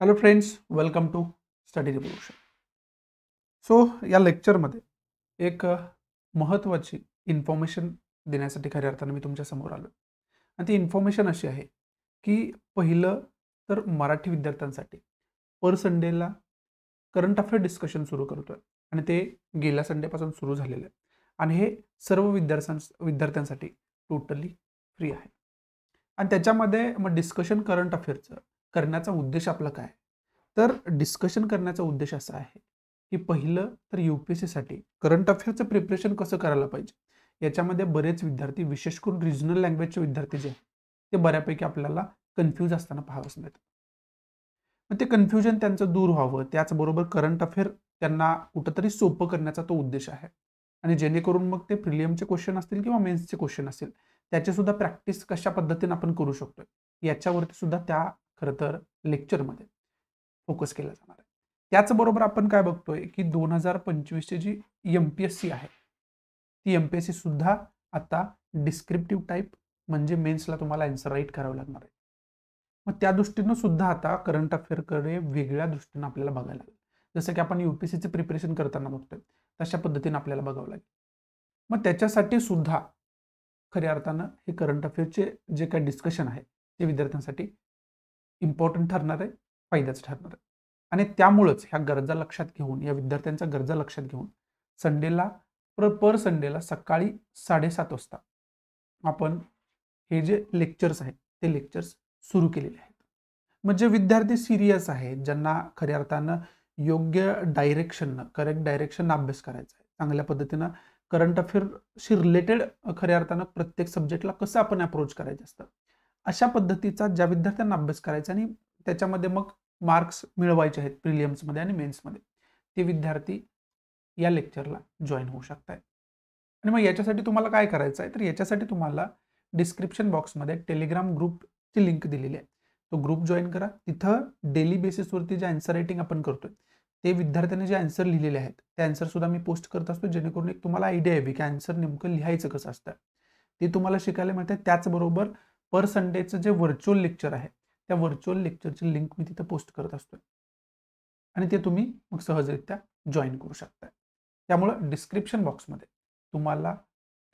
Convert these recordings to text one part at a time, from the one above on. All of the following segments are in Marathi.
Hello friends, welcome to study revolution. So या लेक्चरमध्ये एक महत्त्वाची इन्फॉर्मेशन देण्यासाठी खऱ्या अर्थानं मी तुमच्या समोर आलो. आणि ती इन्फॉर्मेशन अशी आहे की पहिलं तर मराठी विद्यार्थ्यांसाठी पर संडेला करंट अफेअर डिस्कशन सुरू करतोय आणि ते गेल्या संडेपासून सुरू झालेलं आहे. आणि हे सर्व विद्यार्थ्यांसाठी टोटली फ्री आहे. आणि त्याच्यामध्ये मग डिस्कशन करंट अफेअरचं करण्याचा उद्देश आपला काय? तर डिस्कशन करण्याचा उद्देश असा आहे की पहिलं तर UPSCसाठी करंट अफेअरचं प्रिपरेशन कसं करायला पाहिजे. याच्यामध्ये बरेच विद्यार्थी, विशेष करून रिजनल लँग्वेजचे विद्यार्थी जे आहेत ते बऱ्यापैकी आपल्याला कन्फ्यूज असताना पाहावंच मिळतं. मग ते कन्फ्युजन त्यांचं दूर व्हावं, त्याचबरोबर करंट अफेअर त्यांना कुठंतरी सोपं करण्याचा तो उद्देश आहे. आणि जेणेकरून मग ते प्रिलियमचे क्वेश्चन असतील किंवा मेन्सचे क्वेश्चन असतील त्याची सुद्धा प्रॅक्टिस कशा पद्धतीने आपण करू शकतो याच्यावरती सुद्धा त्या खरं तर लेक्चरमध्ये फोकस केला जाणार आहे. त्याचबरोबर आपण काय बघतोय की 2025ची जी MPSC आहे ती MPSC सुद्धा आता डिस्क्रिप्टिव्ह टाईप म्हणजे मेन्सला तुम्हाला आन्सर राईट करावं लागणार आहे. मग त्या दृष्टीनं सुद्धा आता करंट अफेअरकडे वेगळ्या दृष्टीनं आपल्याला बघायला लागेल. जसं की आपण UPSCचे प्रिपरेशन करताना बघतोय तशा पद्धतीने आपल्याला बघावं लागेल. मग त्याच्यासाठी सुद्धा खऱ्या अर्थानं हे करंट अफेअरचे जे काही डिस्कशन आहे ते विद्यार्थ्यांसाठी इम्पॉर्टंट ठरणार आहे, फायद्याचं ठरणार आहे. आणि त्यामुळंच ह्या गरजा लक्षात घेऊन, या विद्यार्थ्यांच्या गरजा लक्षात घेऊन संडेला पर संडेला सकाळी 7:30 वाजता आपण हे जे लेक्चर्स आहेत ते लेक्चर्स सुरू केलेले आहेत. म्हणजे विद्यार्थी सिरियस आहेत, ज्यांना खऱ्या अर्थानं योग्य डायरेक्शननं, करेक्ट डायरेक्शननं अभ्यास करायचा आहे, चांगल्या पद्धतीनं करंट अफेअरशी रिलेटेड खऱ्या अर्थानं प्रत्येक सब्जेक्टला कसं आपण अप्रोच करायचं असतं, अशा पद्धतीचा ज्या विद्यार्थ्यांना अभ्यास करायचा आणि त्याच्यामध्ये मग मार्क्स मिळवायचे आहेत प्रिलियम्समध्ये आणि मेन्समध्ये, ते विद्यार्थी या लेक्चरला जॉईन होऊ शकतायत. आणि मग याच्यासाठी तुम्हाला काय करायचं आहे, तर याच्यासाठी तुम्हाला डिस्क्रिप्शन बॉक्समध्ये टेलिग्राम ग्रुपची लिंक दिलेली आहे. तो ग्रुप जॉईन करा. तिथं डेली बेसिसवरती जे आन्सर रायटिंग आपण करतोय ते विद्यार्थ्यांनी जे आन्सर लिहिलेले आहेत ते आन्सर सुद्धा मी पोस्ट करत असतो, जेणेकरून एक तुम्हाला आयडिया यावी की आन्सर नेमकं लिहायचं कसं असतं ते तुम्हाला शिकायला मिळतं. त्याचबरोबर पर संडेचं जे व्हर्च्युअल लेक्चर आहे त्या व्हर्च्युअल लेक्चरची लिंक मी तिथं पोस्ट करत असतो आणि ते तुम्ही मग सहजरित्या जॉईन करू शकता. त्यामुळं डिस्क्रिप्शन बॉक्समध्ये तुम्हाला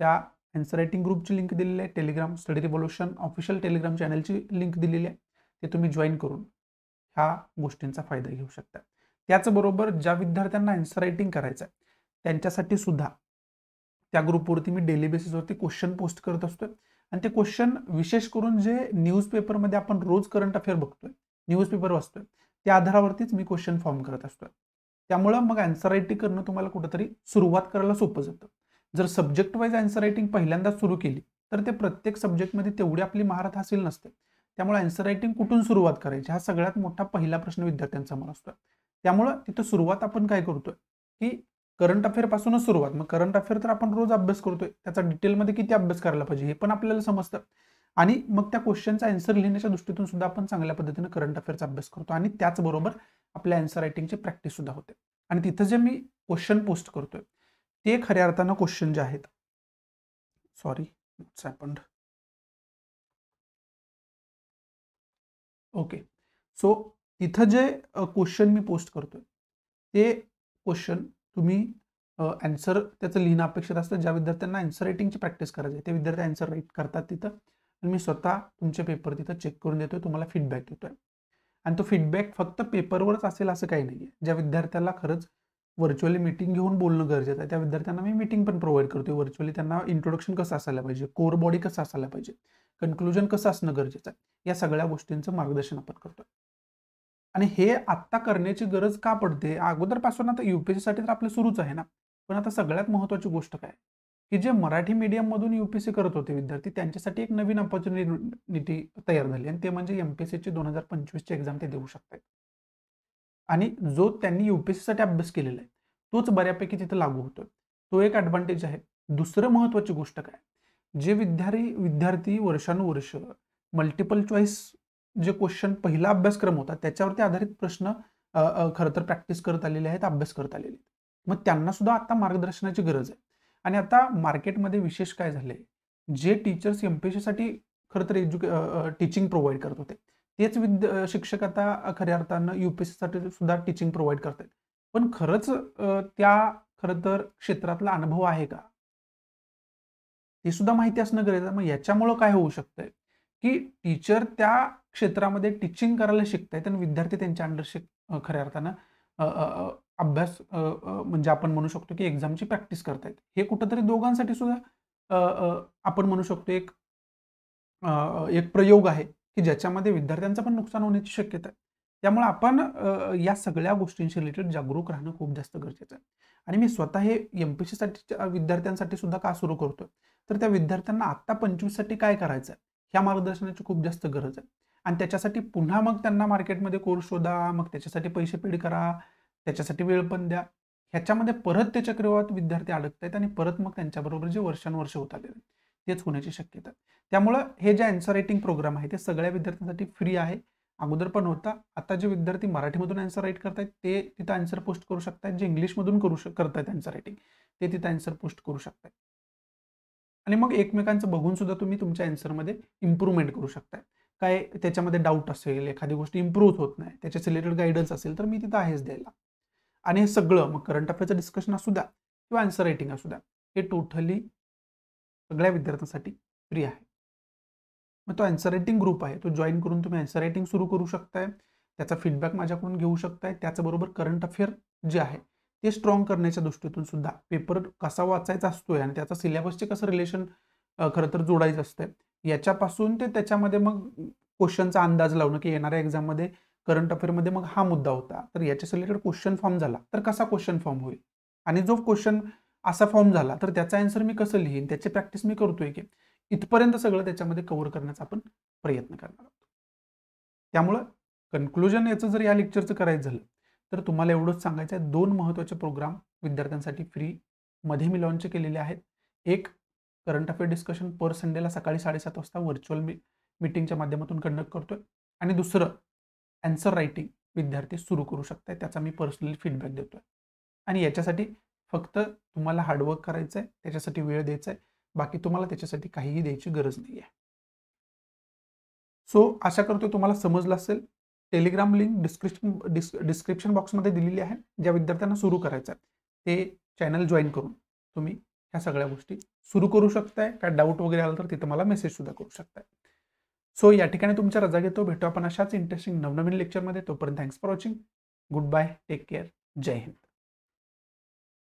त्या आन्सर रायटिंग ग्रुपची लिंक दिलेली आहे, Telegram Study Revolution official Telegram चॅनलची लिंक दिलेली आहे, ते तुम्ही जॉईन करून ह्या गोष्टींचा फायदा घेऊ शकता. त्याचबरोबर ज्या विद्यार्थ्यांना आन्सर रायटिंग करायचं आहे त्यांच्यासाठी सुद्धा त्या ग्रुपवरती मी डेली बेसिसवरती क्वेश्चन पोस्ट करत असतोय आणि ते क्वेश्चन विशेष करून जे न्यूजपेपरमध्ये आपण रोज करंट अफेअर बघतोय, न्यूजपेपर वाचतोय, त्या आधारावरतीच मी क्वेश्चन फॉर्म करत असतोय. त्यामुळं मग आन्सर रायटिंग करणं तुम्हाला कुठेतरी सुरुवात करायला सोपं जातं. जर सब्जेक्ट वाईज आन्सर रायटिंग पहिल्यांदाच सुरू केली तर ते प्रत्येक सब्जेक्टमध्ये तेवढी आपली महारत हासिल नसते. त्यामुळे आन्सर रायटिंग कुठून सुरुवात करायची हा सगळ्यात मोठा पहिला प्रश्न विद्यार्थ्यांसमोर असतो. त्यामुळं तिथं सुरुवात आपण काय करतोय की करंट अफेअर पासूनच सुरुवात. मग करंट अफेअर तर आपण रोज अभ्यास करतोय, त्याचा डिटेलमध्ये किती अभ्यास करायला पाहिजे हे पण आपल्याला समजतं. आणि मग त्या क्वेश्चनचा आन्सर लिहिण्याच्या दृष्टीतून सुद्धा आपण चांगल्या पद्धतीने करंट अफेअरचा अभ्यास करतो आणि त्याचबरोबर आपल्या आन्सर रायटिंगची प्रॅक्टिस सुद्धा होते. आणि तिथं जे मी क्वेश्चन पोस्ट करतोय ते खऱ्या अर्थानं क्वेश्चन जे आहेत, sorry it's happened, okay. So तिथं जे क्वेश्चन मी पोस्ट करतोय ते क्वेश्चन तुम्ही आन्सर त्याचं लिहिणं अपेक्षित असतं. ज्या विद्यार्थ्यांना आन्सर रायटिंगची प्रॅक्टिस करायची आहे ते विद्यार्थी आन्सर राईट करतात तिथं आणि मी स्वतः तुमचे पेपर तिथं चेक करून देतोय, तुम्हाला फीडबॅक देतोय. आणि तो फीडबॅक फक्त पेपरवरच असेल असं काही नाही आहे. ज्या विद्यार्थ्याला खरंच व्हर्च्युअली मीटिंग घेऊन बोलणं गरजेचं आहे त्या विद्यार्थ्यांना मी मीटिंग पण प्रोव्हाइड करतोय व्हर्च्युअली. त्यांना इंट्रोडक्शन कसं असायला पाहिजे, कोर बॉडी कसं असायला पाहिजे, कन्क्लुजन कसं असणं गरजेचं आहे, या सगळ्या गोष्टींचं मार्गदर्शन आपण करतोय. आणि हे आत्ता करण्याची गरज का पडते, अगोदरपासून आता UPSCसाठी तर आपलं सुरूच आहे ना. पण आता सगळ्यात महत्त्वाची गोष्ट काय की जे मराठी मीडियममधून UPSC करत होते विद्यार्थी त्यांच्यासाठी एक नवीन अपॉर्च्युनिटी तयार झाली आणि ते म्हणजे MPSCची 2025ची एक्झाम ते देऊ शकतात. आणि जो त्यांनी UPSCसाठी अभ्यास केलेला आहे तोच बऱ्यापैकी तिथे लागू होतोय. तो एक ॲडव्हान्टेज आहे. दुसरं महत्त्वाची गोष्ट काय, जे विद्यार्थी वर्षानुवर्ष मल्टिपल चॉईस जे क्वेश्चन पहिला अभ्यासक्रम होता त्याच्यावरती आधारित प्रश्न खरं तर प्रॅक्टिस करत आलेले आहेत, अभ्यास करत आलेले आहेत. मग त्यांना सुद्धा आता मार्गदर्शनाची गरज आहे. आणि आता मार्केटमध्ये विशेष काय झालंय, जे टीचर्स MPSCसाठी खरं तर टीचिंग प्रोव्हाइड करत होते तेच शिक्षक आता खऱ्या अर्थानं UPSCसाठी सुद्धा टीचिंग प्रोव्हाईड करतात. पण खरंच त्या खरं तर क्षेत्रातला अनुभव आहे का? ते सुद्धा माहिती असणं गरजेचं आहे. मग याच्यामुळं काय होऊ शकतंय, की टीचर त्या क्षेत्रामध्ये टीचिंग करायला शिकतायत आणि विद्यार्थी त्यांच्या अंडर खऱ्या अर्थानं अ, अ, अ, अभ्यास म्हणजे आपण म्हणू शकतो, की एक्झामची प्रॅक्टिस करतायत. हे कुठेतरी दोघांसाठी सुद्धा आपण म्हणू शकतो एक प्रयोग आहे, की ज्याच्यामध्ये विद्यार्थ्यांचं पण नुकसान होण्याची शक्यता आहे. त्यामुळे आपण या सगळ्या गोष्टींशी रिलेटेड जागरूक राहणं खूप जास्त गरजेचं आहे. आणि मी स्वतः हे MPSCसाठी विद्यार्थ्यांसाठी सुद्धा का सुरू करतोय? तर त्या विद्यार्थ्यांना आत्ता 25 साठी काय करायचं आहे? ह्या मार्गदर्शनाची खूप जास्त गरज आहे. आणि त्याच्यासाठी पुन्हा मग त्यांना मार्केटमध्ये कोर्स शोधा, मग त्याच्यासाठी पैसे पेड करा, त्याच्यासाठी वेळ पण द्या. ह्याच्यामध्ये परत ते चक्रवात विद्यार्थी अडकतायत आणि परत मग त्यांच्याबरोबर जे वर्षानुवर्ष होत आलेले तेच होण्याची शक्यता आहे. त्यामुळं हे जे आन्सर रायटिंग प्रोग्राम आहे ते सगळ्या विद्यार्थ्यांसाठी फ्री आहे. अगोदर पण होता. आता जे विद्यार्थी मराठीमधून आन्सर राईट करतायत ते तिथं आन्सर पोस्ट करू शकतायत. जे इंग्लिशमधून करतायत आन्सर रायटिंग ते तिथं आन्सर पोस्ट करू शकतायत. आणि मग एकमेकांचं बघून सुद्धा तुम्ही तुमच्या आन्सरमध्ये इम्प्रूव्हमेंट करू शकताय. काय त्याच्यामध्ये डाऊट असेल, एखादी गोष्ट इम्प्रूव्ह होत नाही, त्याच्याच रिलेटेड गाईडन्स असेल तर मी तिथं आहेच द्यायला. आणि हे सगळं मग करंट अफेअरचं डिस्कशन असू द्या किंवा आन्सर रायटिंग असू द्या, हे टोटली सगळ्या विद्यार्थ्यांसाठी फ्री आहे. मग तो आन्सर रायटिंग ग्रुप आहे. तो जॉइन करून तुम्ही आन्सर रायटिंग सुरू करू शकताय. त्याचा फीडबॅक माझ्याकडून घेऊ शकताय. त्याचबरोबर करंट अफेअर जे आहे ते स्ट्रॉंग करण्याच्या दृष्टीतून सुद्धा पेपर कसा वाचायचा असतोय आणि त्याचा सिलेबसचे कसं रिलेशन खरं तर जोडायचं असतंय. याच्यापासून ते त्याच्यामध्ये मग क्वेश्चनचा अंदाज लावणं, की येणाऱ्या एक्झाममध्ये करंट अफेअरमध्ये मग हा मुद्दा होता. तर याच्या रिलेटेड क्वेश्चन फॉर्म झाला, तर कसा क्वेश्चन फॉर्म होईल? आणि जो क्वेश्चन असा फॉर्म झाला, तर त्याचा आन्सर मी कसं लिहीन? त्याची प्रॅक्टिस मी करतोय की? इथपर्यंत सगळं त्याच्यामध्ये कव्हर करण्याचा आपण प्रयत्न करणार आहोत. त्यामुळं कन्क्लुजन याचं जर या लेक्चरचं करायचं झालं, तर तुम्हाला एवढंच सांगायचं आहे 2 महत्त्वाचे प्रोग्राम विद्यार्थ्यांसाठी फ्रीमध्ये मी लॉन्च केलेले आहेत. एक करंट अफेअर डिस्कशन पर संडेला सकाळी 7:30 वाजता व्हर्चुअल मीटिंगच्या माध्यमातून कंडक्ट करतोय आणि दुसरं आन्सर रायटिंग विद्यार्थी सुरू करू शकताय. त्याचा मी पर्सनली फीडबॅक देतोय. आणि याच्यासाठी फक्त तुम्हाला हार्डवर्क करायचं आहे, त्याच्यासाठी वेळ द्यायचा आहे. बाकी तुम्हाला त्याच्यासाठी काहीही द्यायची गरज नाही आहे. सो आशा करतो तुम्हाला समजलं असेल. टेलिग्राम लिंक डिस्क्रिप्शन बॉक्समध्ये दिलेली आहे. ज्या विद्यार्थ्यांना सुरू करायचं आहे, ते चॅनल जॉइन करून तुम्ही ह्या सगळ्या गोष्टी सुरू करू शकताय. काय डाऊट वगैरे आला तर तिथं मला मेसेज सुद्धा करू शकताय. सो या ठिकाणी तुमच्या रजा घेतो. भेटू आपण अशाच इंटरेस्टिंग नवनवीन लेक्चरमध्ये. तोपर्यंत thanks for watching. Good bye. Take care. जय हिंद.